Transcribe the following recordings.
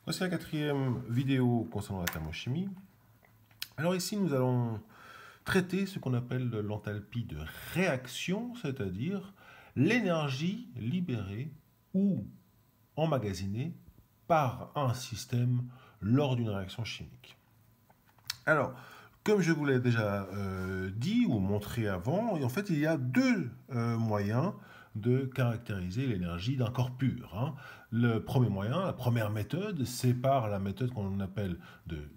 Voici la quatrième vidéo concernant la thermochimie. Alors ici, nous allons traiter ce qu'on appelle l'enthalpie de réaction, c'est-à-dire l'énergie libérée ou emmagasinée par un système lors d'une réaction chimique. Alors, comme je vous l'ai déjà dit ou montré avant, en fait, il y a deux moyens de caractériser l'énergie d'un corps pur. Le premier moyen, la première méthode, c'est par la méthode qu'on appelle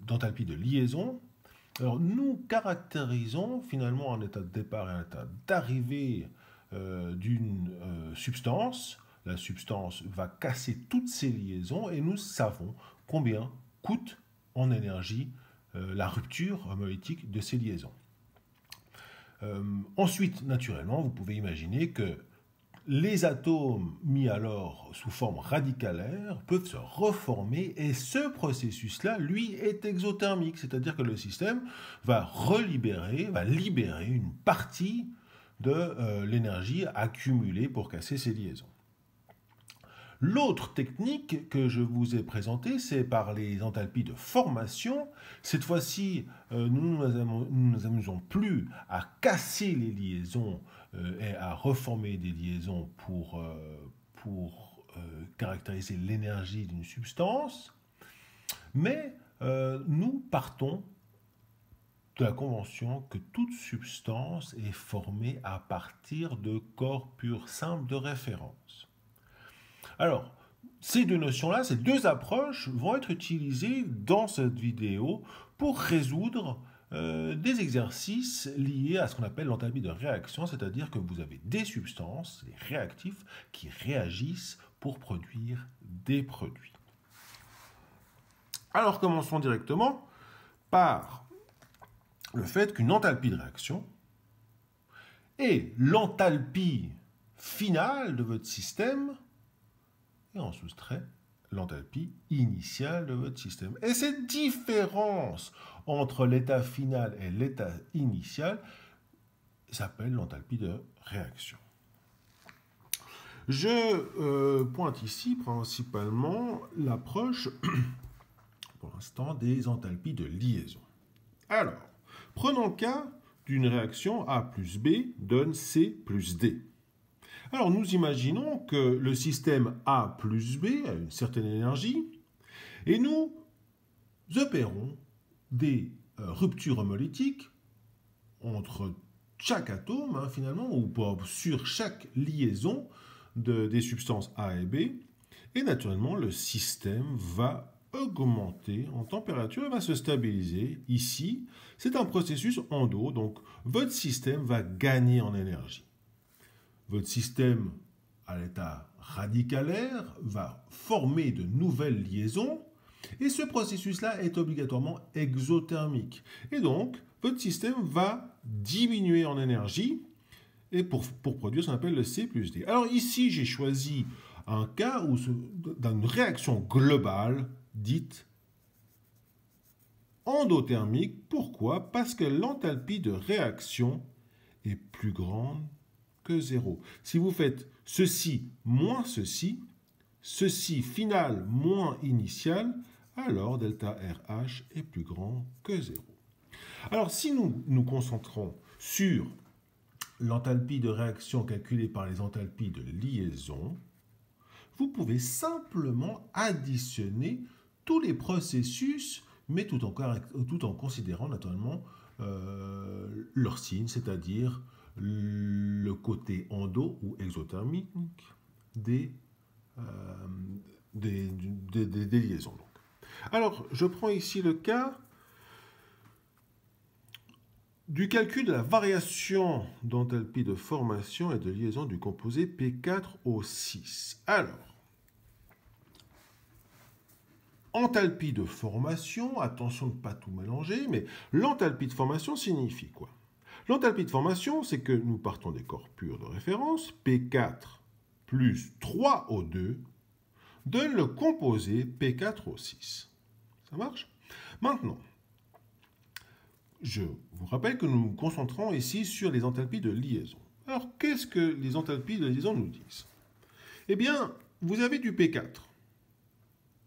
d'enthalpie de liaison. Alors, nous caractérisons finalement un état de départ et un état d'arrivée d'une substance. La substance va casser toutes ces liaisons et nous savons combien coûte en énergie la rupture homolytique de ces liaisons. Ensuite, naturellement, vous pouvez imaginer que les atomes mis alors sous forme radicalaire peuvent se reformer et ce processus-là, lui, est exothermique, c'est-à-dire que le système va libérer une partie de l'énergie accumulée pour casser ces liaisons. L'autre technique que je vous ai présentée, c'est par les enthalpies de formation. Cette fois-ci, nous ne nous amusons plus à casser les liaisons et à reformer des liaisons pour caractériser l'énergie d'une substance, mais nous partons de la convention que toute substance est formée à partir de corps purs simples de référence. Alors, ces deux notions-là, ces deux approches vont être utilisées dans cette vidéo pour résoudre des exercices liés à ce qu'on appelle l'enthalpie de réaction, c'est-à-dire que vous avez des substances, des réactifs, qui réagissent pour produire des produits. Alors, commençons directement par le fait qu'une enthalpie de réaction est l'enthalpie finale de votre système et on soustrait l'enthalpie initiale de votre système. Et cette différence entre l'état final et l'état initial s'appelle l'enthalpie de réaction. Je pointe ici principalement l'approche, pour l'instant, des enthalpies de liaison. Alors, prenons le cas d'une réaction A plus B donne C plus D. Alors, nous imaginons que le système A plus B a une certaine énergie et nous opérons des ruptures homolytiques entre chaque atome, finalement, ou sur chaque liaison des substances A et B. Et naturellement, le système va augmenter en température et va se stabiliser. Ici, c'est un processus endo, donc votre système va gagner en énergie. Votre système, à l'état radicalaire, va former de nouvelles liaisons et ce processus-là est obligatoirement exothermique. Et donc, votre système va diminuer en énergie et pour produire ce qu'on appelle le C plus D. Alors ici, j'ai choisi un cas d'une réaction globale dite endothermique. Pourquoi? Parce que l'enthalpie de réaction est plus grande que 0. Si vous faites ceci moins ceci, ceci final moins initial, alors delta RH est plus grand que 0. Alors si nous nous concentrons sur l'enthalpie de réaction calculée par les enthalpies de liaison, vous pouvez simplement additionner tous les processus, mais tout en considérant naturellement leur signe, c'est-à-dire le côté endo ou exothermique des liaisons. Donc. Alors, je prends ici le cas du calcul de la variation d'enthalpie de formation et de liaison du composé P4O6. Alors, enthalpie de formation, attention de ne pas tout mélanger, mais l'enthalpie de formation signifie quoi? L'enthalpie de formation, c'est que nous partons des corps purs de référence, P4 plus 3O2 donne le composé P4O6. Ça marche? Maintenant, je vous rappelle que nous nous concentrons ici sur les enthalpies de liaison. Alors, qu'est-ce que les enthalpies de liaison nous disent? Eh bien, vous avez du P4.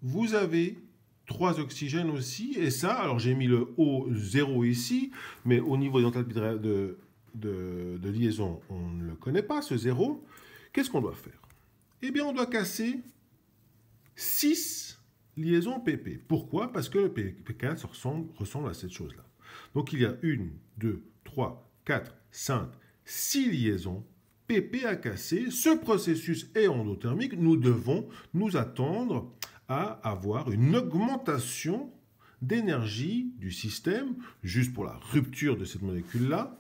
Vous avez 3 oxygènes aussi, et ça, alors j'ai mis le O0 ici, mais au niveau des enthalpies de liaison, on ne le connaît pas, ce 0. Qu'est-ce qu'on doit faire? Eh bien, on doit casser 6 liaisons PP. Pourquoi? Parce que le P4 ressemble à cette chose-là. Donc, il y a 1, 2, 3, 4, 5, 6 liaisons PP à casser. Ce processus est endothermique. Nous devons nous attendre à avoir une augmentation d'énergie du système, juste pour la rupture de cette molécule-là,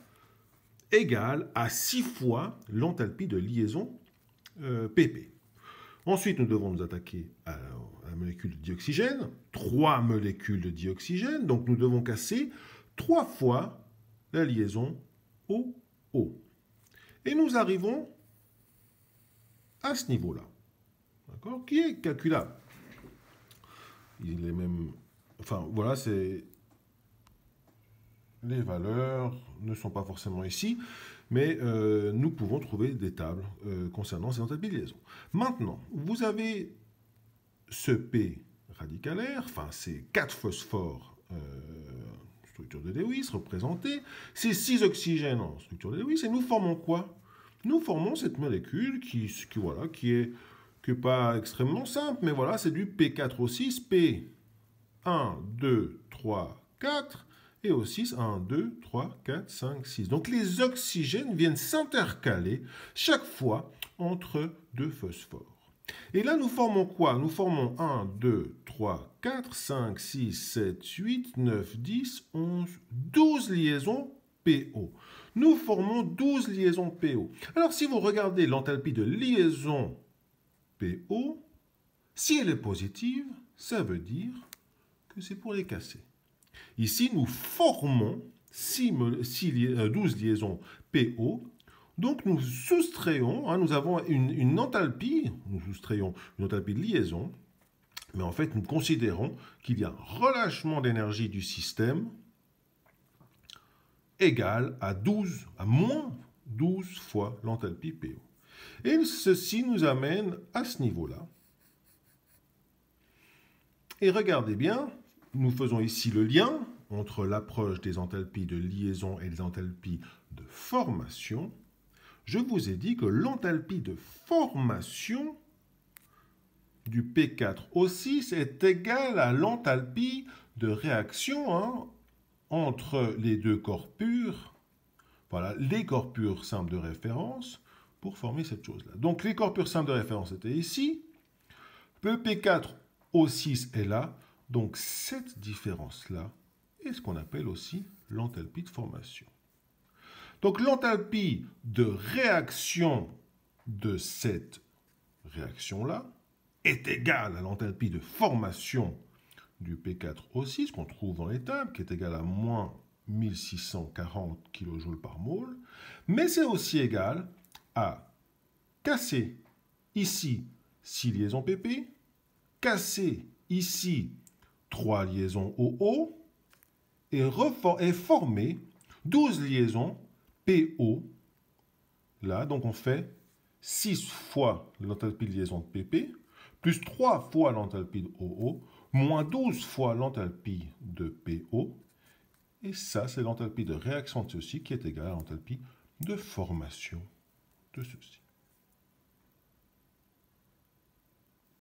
égale à 6 fois l'enthalpie de liaison PP. Ensuite, nous devons nous attaquer à la molécule de dioxygène, 3 molécules de dioxygène, donc nous devons casser 3 fois la liaison OO. Et nous arrivons à ce niveau-là, d'accord, qui est calculable. Il est même... Enfin, voilà, c'est... Les valeurs ne sont pas forcément ici, mais nous pouvons trouver des tables concernant ces enthalpies de liaison. Maintenant, vous avez ce P radicalaire, enfin, c'est 4 phosphores structure de Lewis représentée, c'est 6 oxygènes en structure de Lewis, et nous formons quoi? Nous formons cette molécule qui est pas extrêmement simple, mais voilà, c'est du P4O6, P 1, 2, 3, 4, et O6, 1, 2, 3, 4, 5, 6. Donc les oxygènes viennent s'intercaler chaque fois entre 2 phosphores. Et là, nous formons quoi? Nous formons 1, 2, 3, 4, 5, 6, 7, 8, 9, 10, 11, 12 liaisons PO. Nous formons 12 liaisons PO. Alors, si vous regardez l'enthalpie de liaison PO, si elle est positive, ça veut dire que c'est pour les casser. Ici, nous formons 12 liaisons PO. Donc, nous soustrayons, nous avons une enthalpie, nous soustrayons une enthalpie de liaison, mais en fait, nous considérons qu'il y a un relâchement d'énergie du système égal à moins 12 fois l'enthalpie PO. Et ceci nous amène à ce niveau-là. Et regardez bien, nous faisons ici le lien entre l'approche des enthalpies de liaison et des enthalpies de formation. Je vous ai dit que l'enthalpie de formation du P4O6 est égale à l'enthalpie de réaction entre les deux corps purs, voilà, les corps purs simples de référence, pour former cette chose-là. Donc les corps purs simples de référence étaient ici, le P4O6 est là, donc cette différence-là est ce qu'on appelle aussi l'enthalpie de formation. Donc l'enthalpie de réaction de cette réaction-là est égale à l'enthalpie de formation du P4O6 qu'on trouve dans les tables, qui est égale à moins 1640 kJ par mol, mais c'est aussi égal à casser ici 6 liaisons PP, casser ici 3 liaisons OO, et former 12 liaisons PO, là, donc on fait 6 fois l'enthalpie de liaison de PP, plus 3 fois l'enthalpie de OO, moins 12 fois l'enthalpie de PO, et ça, c'est l'enthalpie de réaction de ceci qui est égale à l'enthalpie de formation de ceci.